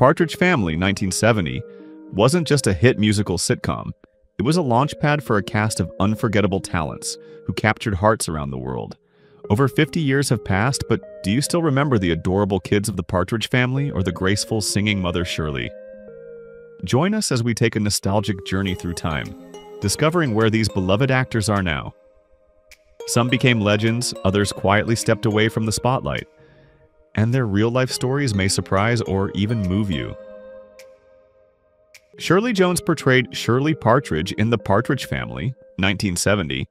Partridge Family, 1970, wasn't just a hit musical sitcom. It was a launchpad for a cast of unforgettable talents who captured hearts around the world. Over 50 years have passed, but do you still remember the adorable kids of the Partridge Family or the graceful singing mother Shirley? Join us as we take a nostalgic journey through time, discovering where these beloved actors are now. Some became legends, others quietly stepped away from the spotlight, and their real-life stories may surprise or even move you. Shirley Jones portrayed Shirley Partridge in The Partridge Family, 1970,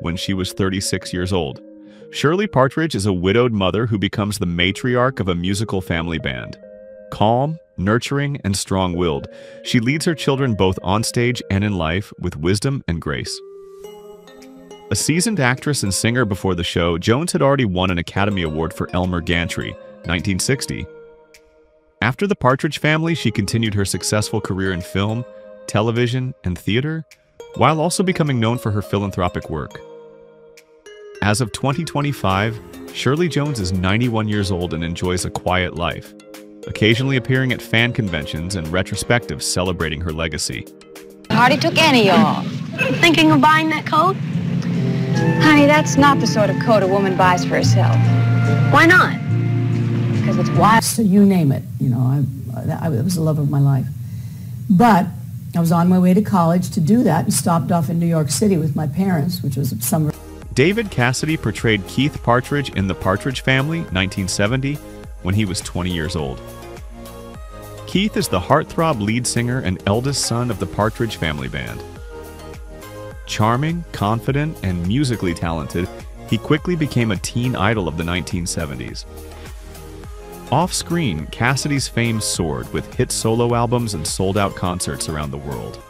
when she was 36 years old. Shirley Partridge is a widowed mother who becomes the matriarch of a musical family band. Calm, nurturing, and strong-willed, she leads her children both on stage and in life with wisdom and grace. A seasoned actress and singer before the show, Jones had already won an Academy Award for Elmer Gantry, 1960. After The Partridge Family, she continued her successful career in film, television, and theater, while also becoming known for her philanthropic work. As of 2025, Shirley Jones is 91 years old and enjoys a quiet life, occasionally appearing at fan conventions and retrospectives celebrating her legacy. Hardly took any off. Thinking of buying that coat? Honey, that's not the sort of coat a woman buys for herself. Why not? Because it's wild. So you name it, you know, it was the love of my life. But I was on my way to college to do that and stopped off in New York City with my parents, which was summer. David Cassidy portrayed Keith Partridge in The Partridge Family, 1970, when he was 20 years old. Keith is the heartthrob lead singer and eldest son of the Partridge Family Band. Charming, confident, and musically talented, he quickly became a teen idol of the 1970s. Off-screen, Cassidy's fame soared with hit solo albums and sold-out concerts around the world.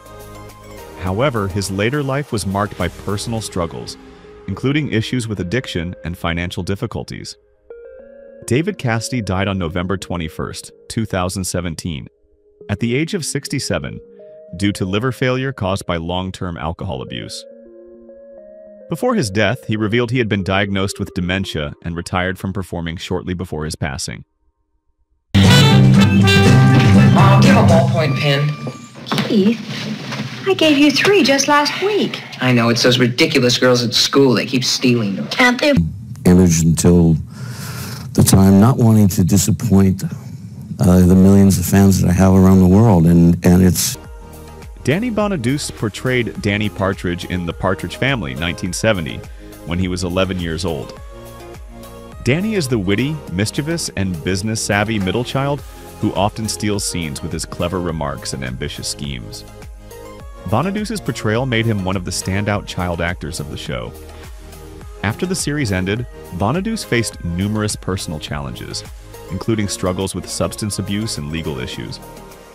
However, his later life was marked by personal struggles, including issues with addiction and financial difficulties. David Cassidy died on November 21, 2017, at the age of 67, due to liver failure caused by long-term alcohol abuse. Before his death, he revealed he had been diagnosed with dementia and retired from performing shortly before his passing. Mom, do you have a ballpoint pen? Keith, I gave you 3 just last week. I know, it's those ridiculous girls at school. They keep stealing them. Can't they? Image until the time, not wanting to disappoint the millions of fans that I have around the world, and it's... Danny Bonaduce portrayed Danny Partridge in The Partridge Family, 1970, when he was 11 years old. Danny is the witty, mischievous, and business-savvy middle child who often steals scenes with his clever remarks and ambitious schemes. Bonaduce's portrayal made him one of the standout child actors of the show. After the series ended, Bonaduce faced numerous personal challenges, including struggles with substance abuse and legal issues.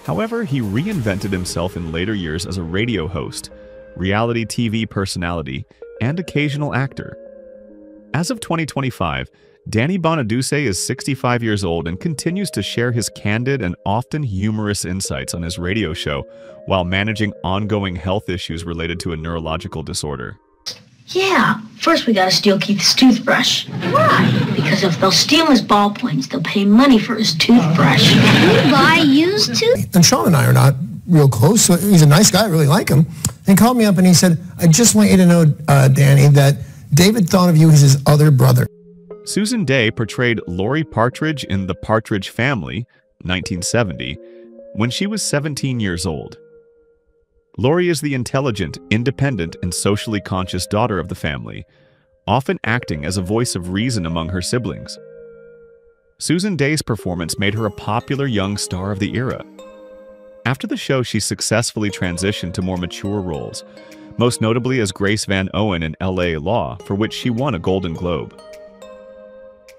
However, he reinvented himself in later years as a radio host, reality TV personality, and occasional actor. As of 2025, Danny Bonaduce is 65 years old and continues to share his candid and often humorous insights on his radio show while managing ongoing health issues related to a neurological disorder. Yeah, first we gotta steal Keith's toothbrush. Why? Because if they'll steal his ballpoints, they'll pay money for his toothbrush. You buy used tooth? And Sean and I are not real close, so he's a nice guy, I really like him. And he called me up and he said, I just want you to know, Danny, that David thought of you as his other brother. Susan Day portrayed Lori Partridge in The Partridge Family, 1970, when she was 17 years old. Lori is the intelligent, independent, and socially conscious daughter of the family, often acting as a voice of reason among her siblings. Susan Day's performance made her a popular young star of the era. After the show, she successfully transitioned to more mature roles, most notably as Grace Van Owen in L.A. Law, for which she won a Golden Globe.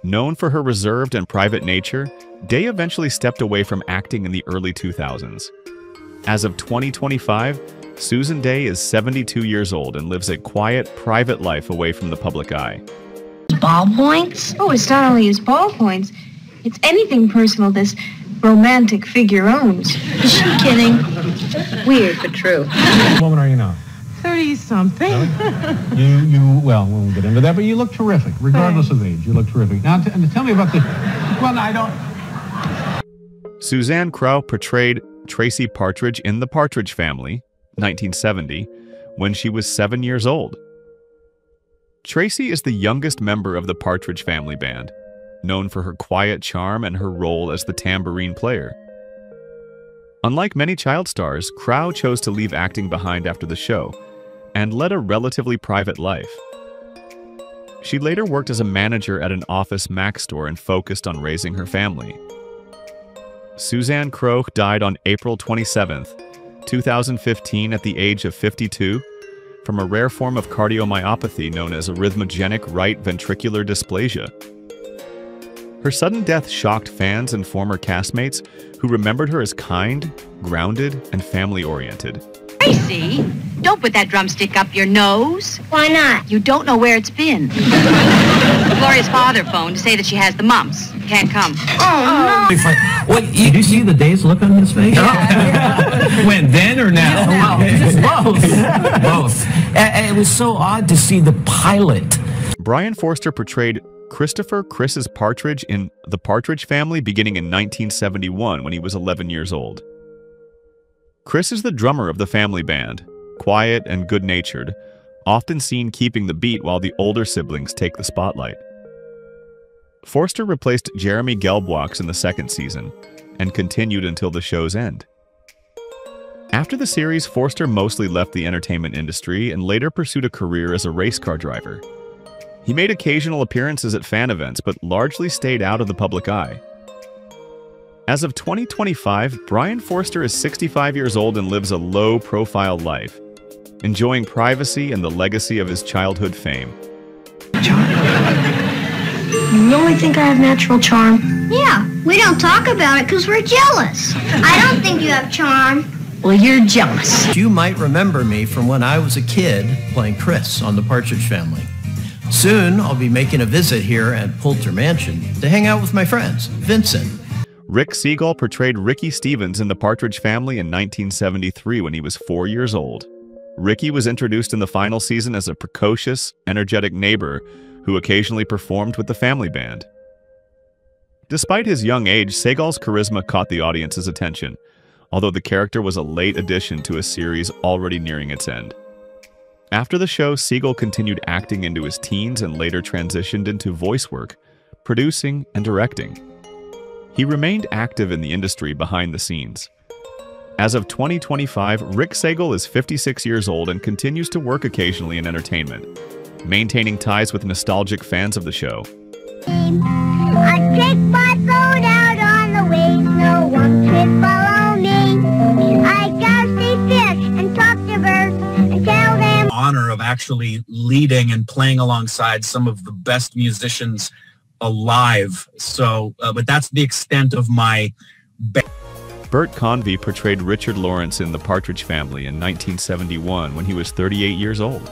Known for her reserved and private nature, Day eventually stepped away from acting in the early 2000s. As of 2025, Susan Day is 72 years old and lives a quiet, private life away from the public eye. Ballpoints? Oh, it's not only his ballpoints. It's anything personal this romantic figure owns. Is she kidding? Weird, but true. What woman are you now? 30-something. Well, we won't get into that, but you look terrific, regardless of age. You look terrific. Now, tell me about the... Well, I don't... Suzanne Crow portrayed Tracy Partridge in The Partridge Family, 1970, when she was 7 years old. Tracy is the youngest member of the Partridge Family band, known for her quiet charm and her role as the tambourine player. Unlike many child stars, Crow chose to leave acting behind after the show and led a relatively private life. She later worked as a manager at an Office Max store and focused on raising her family. Suzanne Crow died on April 27, 2015 at the age of 52 from a rare form of cardiomyopathy known as arrhythmogenic right ventricular dysplasia. Her sudden death shocked fans and former castmates who remembered her as kind, grounded, and family-oriented. Tracy, don't put that drumstick up your nose. Why not? You don't know where it's been. Gloria's father phoned to say that she has the mumps. Can't come. Oh, no. What, did you see the dazed look on his face? When, then or now? Both. Both. And it was so odd to see the pilot. Brian Forster portrayed Christopher "Chris's" Partridge in The Partridge Family beginning in 1971 when he was 11 years old. Chris is the drummer of the family band, quiet and good-natured, often seen keeping the beat while the older siblings take the spotlight. Forster replaced Jeremy Gelbwaks in the second season and continued until the show's end. After the series, Forster mostly left the entertainment industry and later pursued a career as a race car driver. He made occasional appearances at fan events, but largely stayed out of the public eye. As of 2025, Brian Forster is 65 years old and lives a low-profile life, enjoying privacy and the legacy of his childhood fame. You really think I have natural charm? Yeah, we don't talk about it because we're jealous. I don't think you have charm. Well, you're jealous. You might remember me from when I was a kid playing Chris on The Partridge Family. Soon, I'll be making a visit here at Poulter Mansion to hang out with my friends, Vincent. Rick Seagull portrayed Ricky Stevens in The Partridge Family in 1973 when he was 4 years old. Ricky was introduced in the final season as a precocious, energetic neighbor who occasionally performed with the family band. Despite his young age, Seagull's charisma caught the audience's attention, although the character was a late addition to a series already nearing its end. After the show, Seagull continued acting into his teens and later transitioned into voice work, producing, and directing. He remained active in the industry behind the scenes. As of 2025, Rick Seagull is 56 years old and continues to work occasionally in entertainment, maintaining ties with nostalgic fans of the show. I take my boat out on the waves, no one should follow me. I gotta see fish and talk to birds and tell them. Honor of actually leading and playing alongside some of the best musicians alive. So, but that's the extent of my. Bert Convi portrayed Richard Lawrence in The Partridge Family in 1971 when he was 38 years old.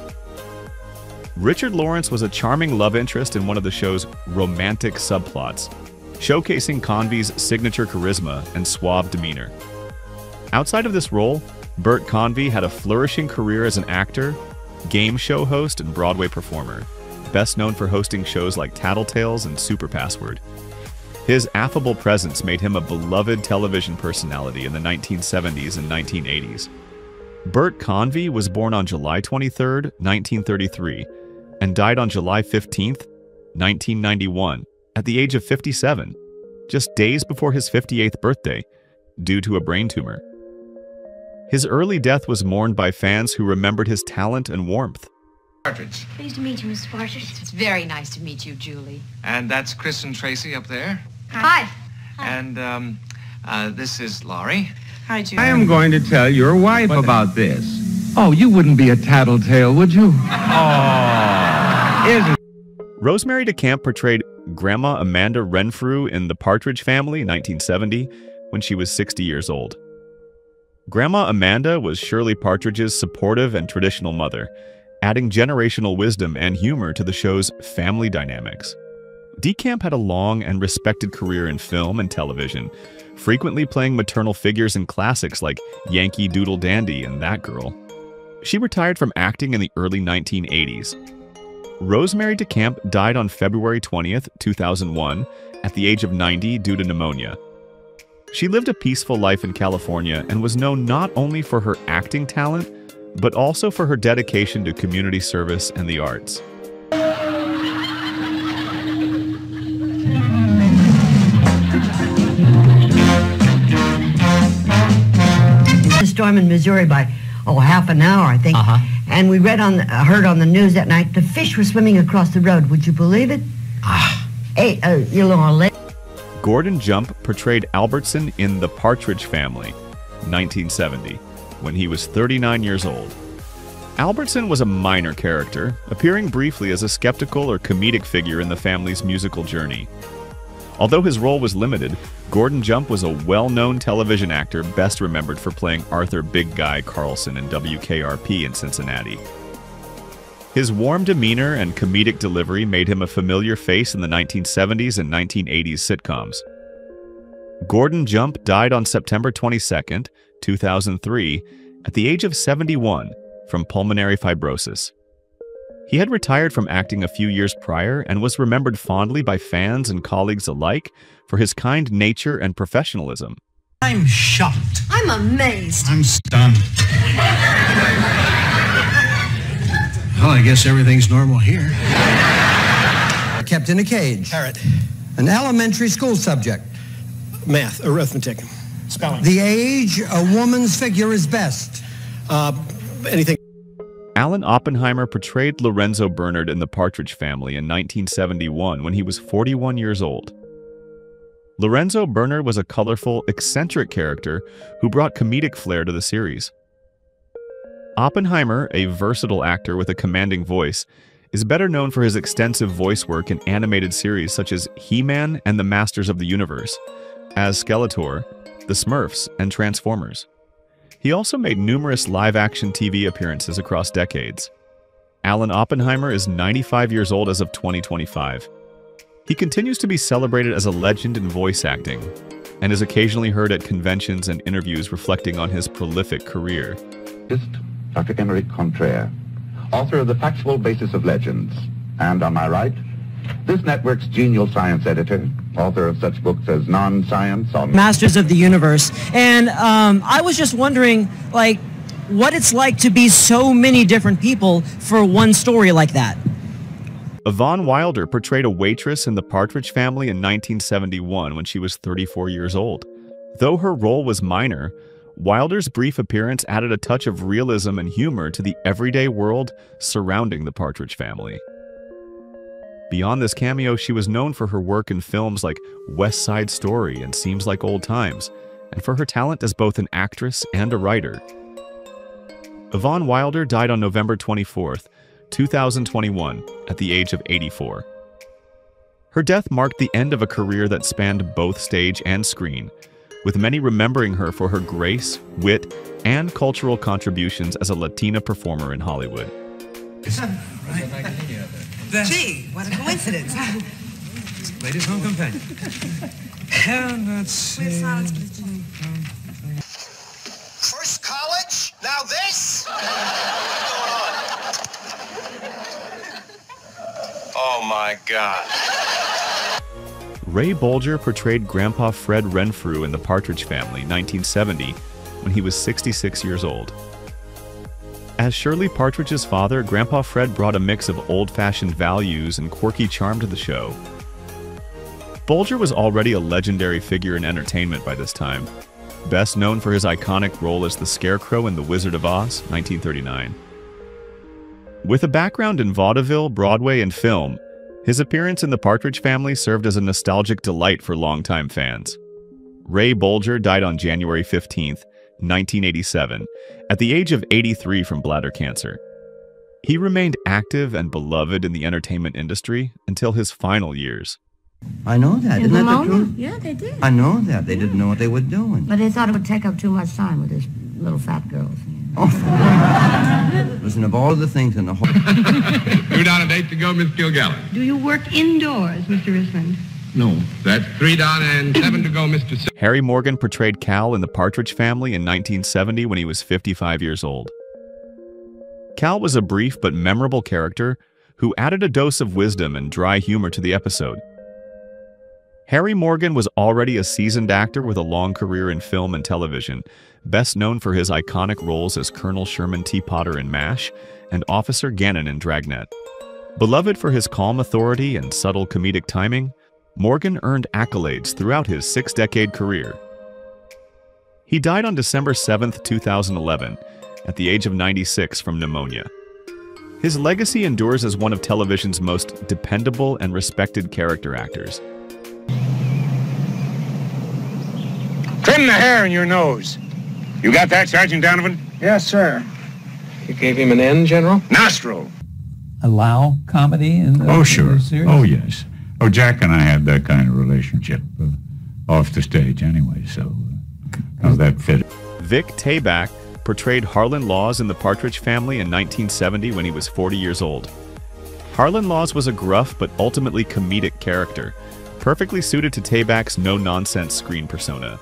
Richard Lawrence was a charming love interest in one of the show's romantic subplots, showcasing Convi's signature charisma and suave demeanor. Outside of this role, Bert Convi had a flourishing career as an actor, game show host, and Broadway performer, best known for hosting shows like Tattletales and Super Password. His affable presence made him a beloved television personality in the 1970s and 1980s. Bert Convi was born on July 23, 1933, and died on July 15, 1991, at the age of 57, just days before his 58th birthday, due to a brain tumor. His early death was mourned by fans who remembered his talent and warmth. Partridge. Pleased to meet you, Miss Partridge. It's very nice to meet you, Julie. And that's Chris and Tracy up there. Hi. And this is Laurie. Hi, Julie. I am going to tell your wife about this. Oh, you wouldn't be a tattletale, would you? Oh, isn't... Rosemary Damp portrayed Grandma Amanda Renfrew in The Partridge Family, 1970, when she was 60 years old. Grandma Amanda was Shirley Partridge's supportive and traditional mother, adding generational wisdom and humor to the show's family dynamics. DeCamp had a long and respected career in film and television, frequently playing maternal figures in classics like Yankee Doodle Dandy and That Girl. She retired from acting in the early 1980s. Rosemary Damp died on February 20th, 2001, at the age of 90 due to pneumonia. She lived a peaceful life in California and was known not only for her acting talent, but also for her dedication to community service and the arts. The storm in Missouri by half an hour, I think. And we heard on the news that night the fish were swimming across the road. Would you believe it? Gordon Jump portrayed Albertson in The Partridge Family, 1970, when he was 39 years old. Albertson was a minor character, appearing briefly as a skeptical or comedic figure in the family's musical journey. Although his role was limited, Gordon Jump was a well-known television actor best remembered for playing Arthur Big Guy Carlson in WKRP in Cincinnati. His warm demeanor and comedic delivery made him a familiar face in the 1970s and 1980s sitcoms. Gordon Jump died on September 22, 2003, at the age of 71 from pulmonary fibrosis. He had retired from acting a few years prior and was remembered fondly by fans and colleagues alike for his kind nature and professionalism. I'm shocked. I'm amazed. I'm stunned. Well, I guess everything's normal here. Kept in a cage. Parrot. An elementary school subject. Math, arithmetic, spelling. The age a woman's figure is best. Anything. Alan Oppenheimer portrayed Lorenzo Bernard in The Partridge Family in 1971 when he was 41 years old. Lorenzo Bernard was a colorful, eccentric character who brought comedic flair to the series. Oppenheimer, a versatile actor with a commanding voice, is better known for his extensive voice work in animated series such as He-Man and the Masters of the Universe, as Skeletor, the Smurfs, and Transformers. He also made numerous live-action TV appearances across decades. Alan Oppenheimer is 95 years old as of 2025. He continues to be celebrated as a legend in voice acting, and is occasionally heard at conventions and interviews reflecting on his prolific career. Dr. Emeric Contraire, author of The Factual Basis of Legends, and on my right, this network's genial science editor, author of such books as Non-Science on Masters of the Universe. And I was just wondering, what it's like to be so many different people for one story like that. Ivon Wilder portrayed a waitress in The Partridge Family in 1971 when she was 34 years old. Though her role was minor, Wilder's brief appearance added a touch of realism and humor to the everyday world surrounding the Partridge Family. Beyond this cameo, she was known for her work in films like West Side Story and Seems Like Old Times, and for her talent as both an actress and a writer. Ivon Wilder died on November 24, 2021, at the age of 84. Her death marked the end of a career that spanned both stage and screen, with many remembering her for her grace, wit, and cultural contributions as a Latina performer in Hollywood. Gee, what a coincidence. Ladies' home companion. And let's see. First college, now this? What's going on? Oh my God. Ray Bolger portrayed Grandpa Fred Renfrew in The Partridge Family, 1970, when he was 66 years old. As Shirley Partridge's father, Grandpa Fred brought a mix of old-fashioned values and quirky charm to the show. Bolger was already a legendary figure in entertainment by this time, best known for his iconic role as the Scarecrow in The Wizard of Oz, 1939. With a background in vaudeville, Broadway, and film, his appearance in The Partridge Family served as a nostalgic delight for longtime fans. Ray Bolger died on January 15, 1987, at the age of 83 from bladder cancer. He remained active and beloved in the entertainment industry until his final years. I know that. Isn't that the truth? Yeah, they did. I know that. They didn't know what they were doing. But they thought it would take up too much time with these little fat girls. Listen, of all the things in the whole... 2 down and 8 to go, Miss Gilgallen. Do you work indoors, Mr. Risland? No. That's 3 down and 7 to go, Mr. Harry Morgan portrayed Cal in The Partridge Family in 1970 when he was 55 years old. Cal was a brief but memorable character who added a dose of wisdom and dry humor to the episode. Harry Morgan was already a seasoned actor with a long career in film and television, best known for his iconic roles as Colonel Sherman T. Potter in MASH and Officer Gannon in Dragnet. Beloved for his calm authority and subtle comedic timing, Morgan earned accolades throughout his six-decade career. He died on December 7, 2011, at the age of 96 from pneumonia. His legacy endures as one of television's most dependable and respected character actors. Trim the hair in your nose. You got that, Sergeant Donovan? Yes, sir. You gave him an N, General? Nostril. Allow comedy in the sure. series? Oh, yes. Oh, Jack and I had that kind of relationship off the stage anyway, so that fit. Vic Tayback portrayed Harlan Laws in The Partridge Family in 1970 when he was 40 years old. Harlan Laws was a gruff but ultimately comedic character, perfectly suited to Tayback's no-nonsense screen persona.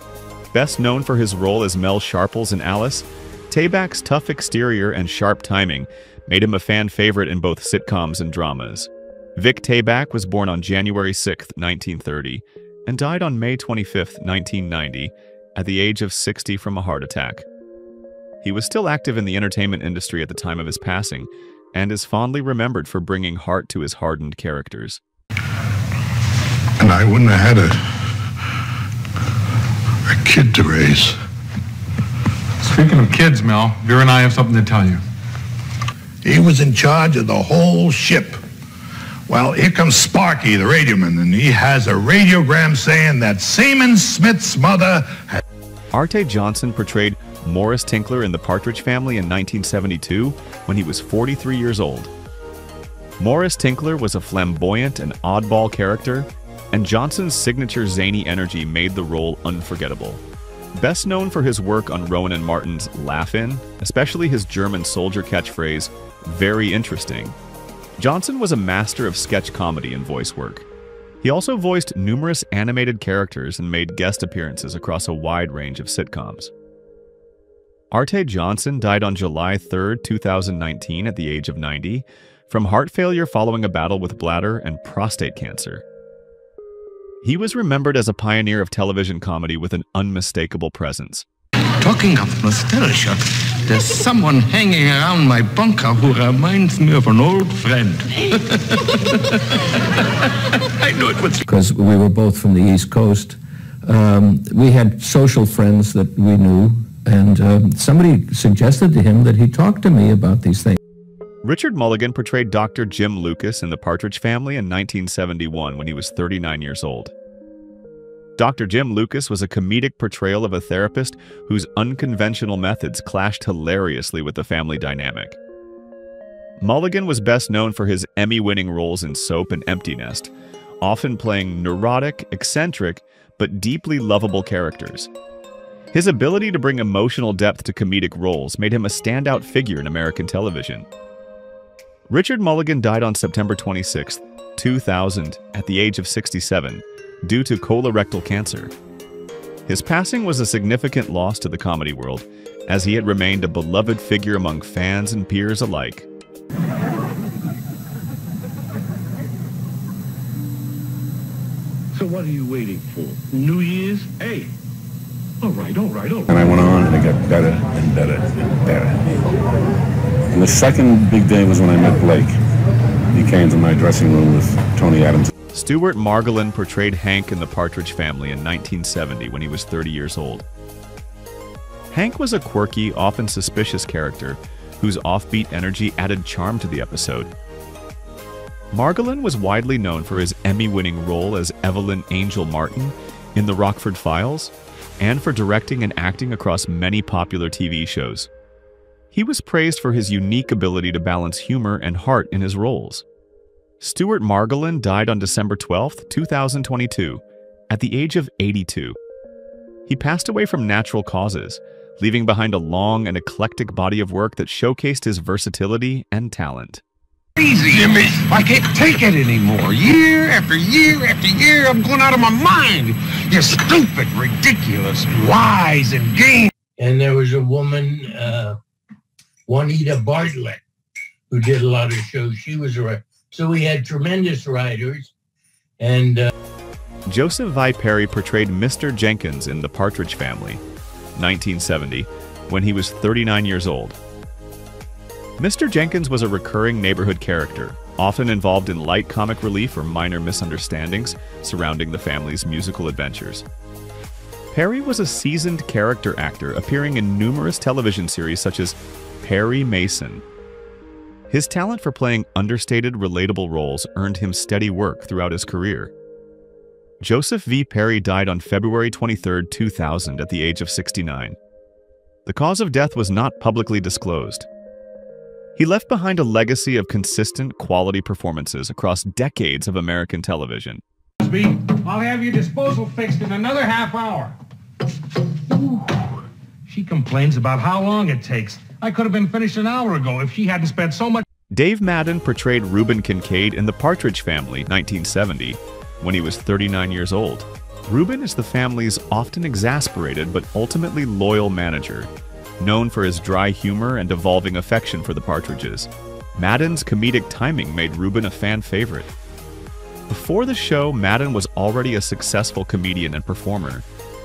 Best known for his role as Mel Sharples in Alice, Tayback's tough exterior and sharp timing made him a fan favorite in both sitcoms and dramas. Vic Tayback was born on January 6, 1930, and died on May 25, 1990, at the age of 60 from a heart attack. He was still active in the entertainment industry at the time of his passing, and is fondly remembered for bringing heart to his hardened characters. And I wouldn't have had a kid to raise. Speaking of kids, Mel, Vera and I have something to tell you. He was in charge of the whole ship. Well, here comes Sparky, the radioman, and he has a radiogram saying that Seaman Smith's mother had... Arte Johnson portrayed Morris Tinkler in The Partridge Family in 1972 when he was 43 years old. Morris Tinkler was a flamboyant and oddball character, and Johnson's signature zany energy made the role unforgettable. Best known for his work on Rowan and Martin's Laugh-In, especially his German soldier catchphrase, "Very interesting." Johnson was a master of sketch comedy and voice work. He also voiced numerous animated characters and made guest appearances across a wide range of sitcoms. Arte Johnson died on July 3, 2019 at the age of 90 from heart failure following a battle with bladder and prostate cancer. He was remembered as a pioneer of television comedy with an unmistakable presence. Talking of nostalgia, there's someone hanging around my bunker who reminds me of an old friend. I knew it was... Because we were both from the East Coast, we had social friends that we knew, and somebody suggested to him that he talk to me about these things. Richard Mulligan portrayed Dr. Jim Lucas in The Partridge Family in 1971 when he was 39 years old. Dr. Jim Lucas was a comedic portrayal of a therapist whose unconventional methods clashed hilariously with the family dynamic. Mulligan was best known for his Emmy-winning roles in Soap and Empty Nest, often playing neurotic, eccentric, but deeply lovable characters. His ability to bring emotional depth to comedic roles made him a standout figure in American television. Richard Mulligan died on September 26, 2000, at the age of 67, due to colorectal cancer. His passing was a significant loss to the comedy world, as he had remained a beloved figure among fans and peers alike. So what are you waiting for? New Year's? Hey! All right. And I went on, and it got better and better and better. And the second big day was when I met Blake. He came to my dressing room with Tony Adams. Stuart Margolan portrayed Hank in The Partridge Family in 1970 when he was 30 years old. Hank was a quirky, often suspicious character whose offbeat energy added charm to the episode. Margolan was widely known for his Emmy-winning role as Evelyn Angel Martin in The Rockford Files, and for directing and acting across many popular TV shows. He was praised for his unique ability to balance humor and heart in his roles. Stuart Margolan died on December 12, 2022, at the age of 82. He passed away from natural causes, leaving behind a long and eclectic body of work that showcased his versatility and talent. Easy, Jimmy. I can't take it anymore. Year after year after year, I'm going out of my mind. You're stupid, ridiculous, lies and games. And there was a woman, Juanita Bartlett, who did a lot of shows. She was a writer. So we had tremendous writers. And Joseph Vi Perry portrayed Mr. Jenkins in The Partridge Family, 1970, when he was 39 years old. Mr. Jenkins was a recurring neighborhood character, often involved in light comic relief or minor misunderstandings surrounding the family's musical adventures. Perry was a seasoned character actor, appearing in numerous television series such as Perry Mason. His talent for playing understated, relatable roles earned him steady work throughout his career. Joseph V. Perry died on February 23, 2000, at the age of 69. The cause of death was not publicly disclosed. He left behind a legacy of consistent, quality performances across decades of American television. I'll have your disposal fixed in another half hour. Ooh. She complains about how long it takes. I could have been finished an hour ago if she hadn't spent so much. Dave Madden portrayed Reuben Kincaid in The Partridge Family, 1970, when he was 39 years old. Reuben is the family's often exasperated but ultimately loyal manager, known for his dry humor and evolving affection for the Partridges. Madden's comedic timing made Reuben a fan favorite. Before the show, Madden was already a successful comedian and performer,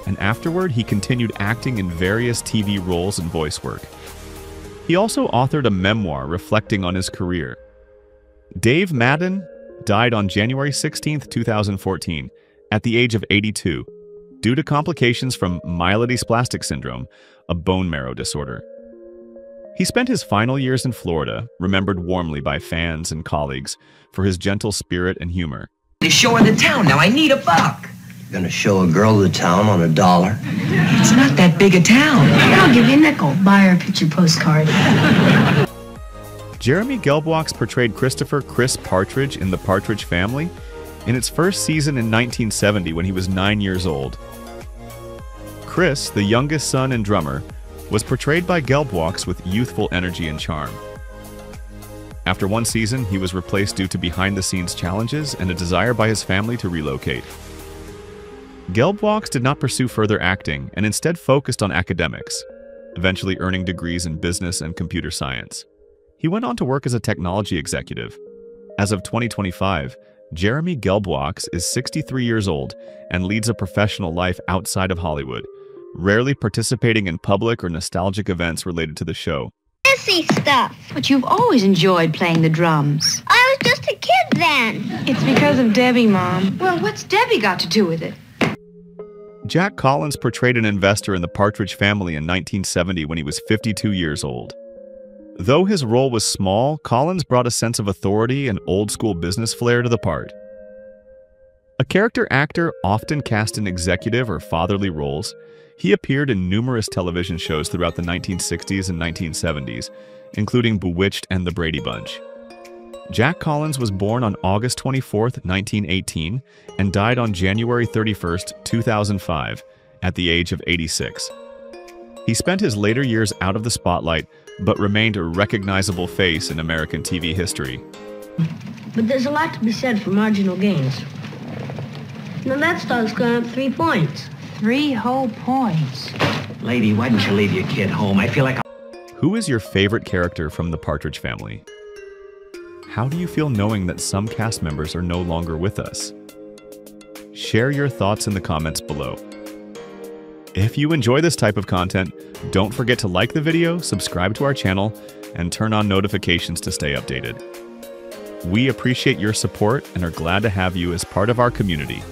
and afterward he continued acting in various TV roles and voice work. He also authored a memoir reflecting on his career. Dave Madden died on January 16, 2014, at the age of 82, due to complications from myelodysplastic syndrome, a bone marrow disorder. He spent his final years in Florida, remembered warmly by fans and colleagues for his gentle spirit and humor. To show her the town now, I need $1. You're gonna show a girl the town on $1? It's not that big a town. I'll give you a nickel. Buy her a picture postcard. Jeremy Gelbwaks portrayed Christopher Chris Partridge in The Partridge Family in its first season in 1970 when he was 9 years old. Chris, the youngest son and drummer, was portrayed by Gelbwaks with youthful energy and charm. After one season, he was replaced due to behind-the-scenes challenges and a desire by his family to relocate. Gelbwaks did not pursue further acting and instead focused on academics, eventually earning degrees in business and computer science. He went on to work as a technology executive. As of 2025, Jeremy Gelbwaks is 63 years old and leads a professional life outside of Hollywood, rarely participating in public or nostalgic events related to the show. Messy stuff. But you've always enjoyed playing the drums. I was just a kid then. It's because of Debbie, Mom. Well, what's Debbie got to do with it? Jack Collins portrayed an investor in The Partridge Family in 1970 when he was 52 years old. Though his role was small, Collins brought a sense of authority and old-school business flair to the part. A character actor often cast in executive or fatherly roles, he appeared in numerous television shows throughout the 1960s and 1970s, including Bewitched and The Brady Bunch. Jack Collins was born on August 24, 1918, and died on January 31, 2005, at the age of 86. He spent his later years out of the spotlight, but remained a recognizable face in American TV history. But there's a lot to be said for marginal gains. Now that star's gone up 3 points. 3 whole points. Lady, why didn't you leave your kid home? I feel like Who is your favorite character from The Partridge Family? How do you feel knowing that some cast members are no longer with us? Share your thoughts in the comments below. If you enjoy this type of content, don't forget to like the video, subscribe to our channel, and turn on notifications to stay updated. We appreciate your support and are glad to have you as part of our community.